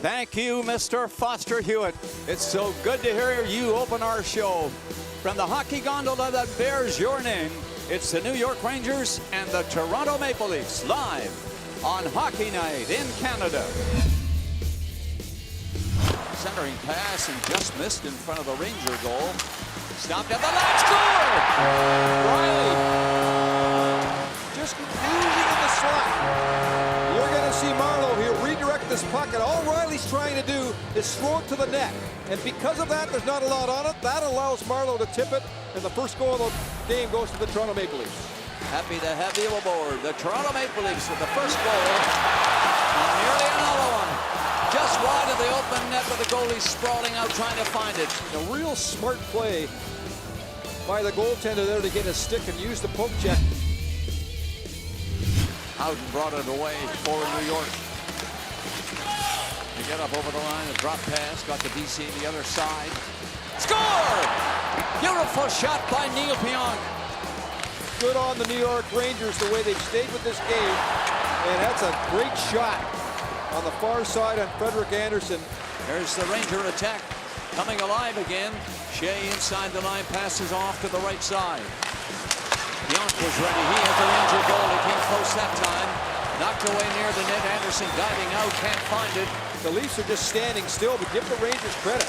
Thank you, Mr. Foster Hewitt. It's so good to hear you open our show. From the hockey gondola that bears your name, it's the New York Rangers and the Toronto Maple Leafs live on Hockey Night in Canada. Centering pass and just missed in front of the Ranger goal. Stopped at the line, score! Riley just losing in the slot. You're going to see Marleau here redirect this puck, and all Riley's trying to do is throw it to the net. And because of that, there's not a lot on it. That allows Marleau to tip it, and the first goal of the game goes to the Toronto Maple Leafs. Happy to have you aboard. The Toronto Maple Leafs with the first goal. And nearly another one. Just wide of the open net with the goalie sprawling out trying to find it. A real smart play by the goaltender there to get his stick and use the poke check. Howden brought it away for New York. They get up over the line, a drop pass, got the DC the other side. Score! Beautiful shot by Neil Pionk. Good on the New York Rangers the way they've stayed with this game. And that's a great shot on the far side on Frederik Andersen. There's the Ranger attack coming alive again. Shea inside the line, passes off to the right side. Pionk was ready. He had the Ranger goal. He came close that time. Knocked away near the net. Andersen diving out, can't find it. The Leafs are just standing still, but give the Rangers credit.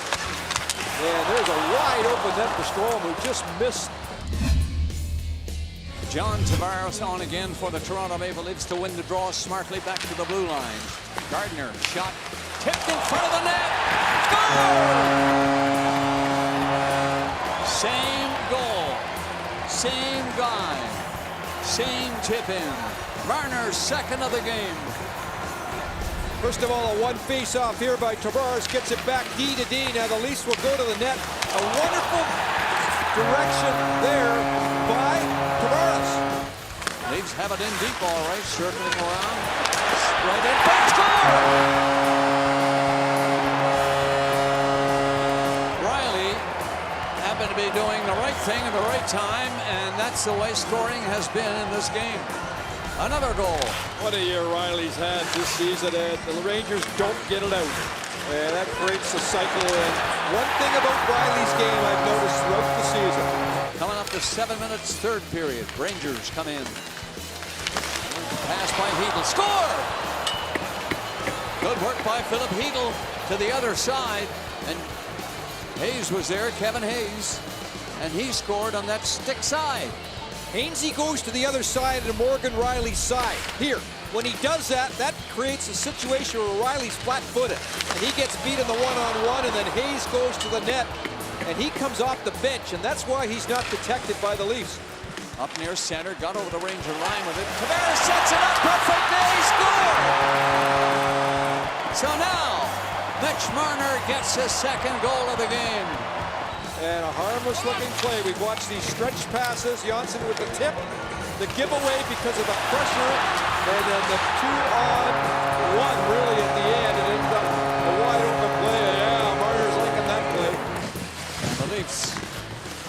And there's a wide open net for Strome, who just missed. John Tavares on again for the Toronto Maple Leafs to win the draw smartly back to the blue line. Gardner shot, tipped in front of the net. Score! Same goal, same guy, same tip in. Marner's second of the game. First of all, a one face-off here by Tavares, gets it back D to D. Now the Leafs will go to the net. A wonderful direction there by Tavares. Leafs have it in deep, all right, circling around. Right in, back score! Riley happened to be doing the right thing at the right time, and that's the way scoring has been in this game. Another goal. What a year Riley's had this season, and the Rangers don't get it out. And that breaks the cycle. And one thing about Riley's game I've noticed throughout the season. Coming up to 7 minutes, third period. Rangers come in. Pass by Hedl. Score! Good work by Philip Hedl to the other side. And Hayes was there, Kevin Hayes. And he scored on that stick side. Hainsey goes to the other side and Morgan Riley's side. Here, when he does that, that creates a situation where Riley's flat-footed. And he gets beat in the one-on-one, and then Hayes goes to the net, and he comes off the bench, and that's why he's not detected by the Leafs. Up near center, got over the Ranger line with it. Tavares sets it up, perfect day, score! So now, Mitch Marner gets his second goal of the game. And a harmless-looking play. We've watched these stretch passes. Janssen with the tip, the giveaway because of the pressure, and then the 2-on-1 really at the end. It ended up a wide-open play. Yeah, Marner's liking that play. The Leafs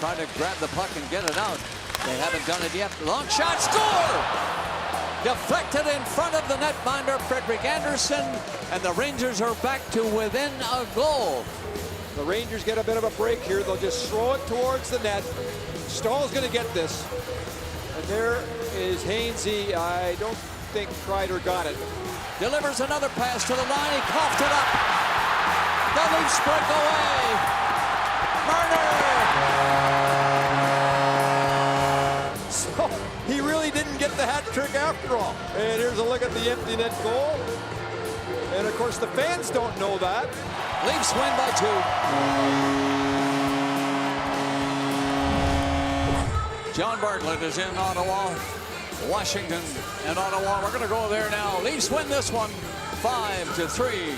try to grab the puck and get it out. They haven't done it yet. Long shot, score! Deflected in front of the netminder, Frederik Andersen, and the Rangers are back to within a goal. The Rangers get a bit of a break here. They'll just throw it towards the net. Stahl's going to get this. And there is Hainsey. I don't think Kreider got it. Delivers another pass to the line. He coughed it up. The Leafs break away. Marner! So he really didn't get the hat trick after all. And here's a look at the empty net goal. And of course the fans don't know that. Leafs win by 2. John Bartlett is in Ottawa. Washington and Ottawa. We're going to go there now. Leafs win this one 5-3.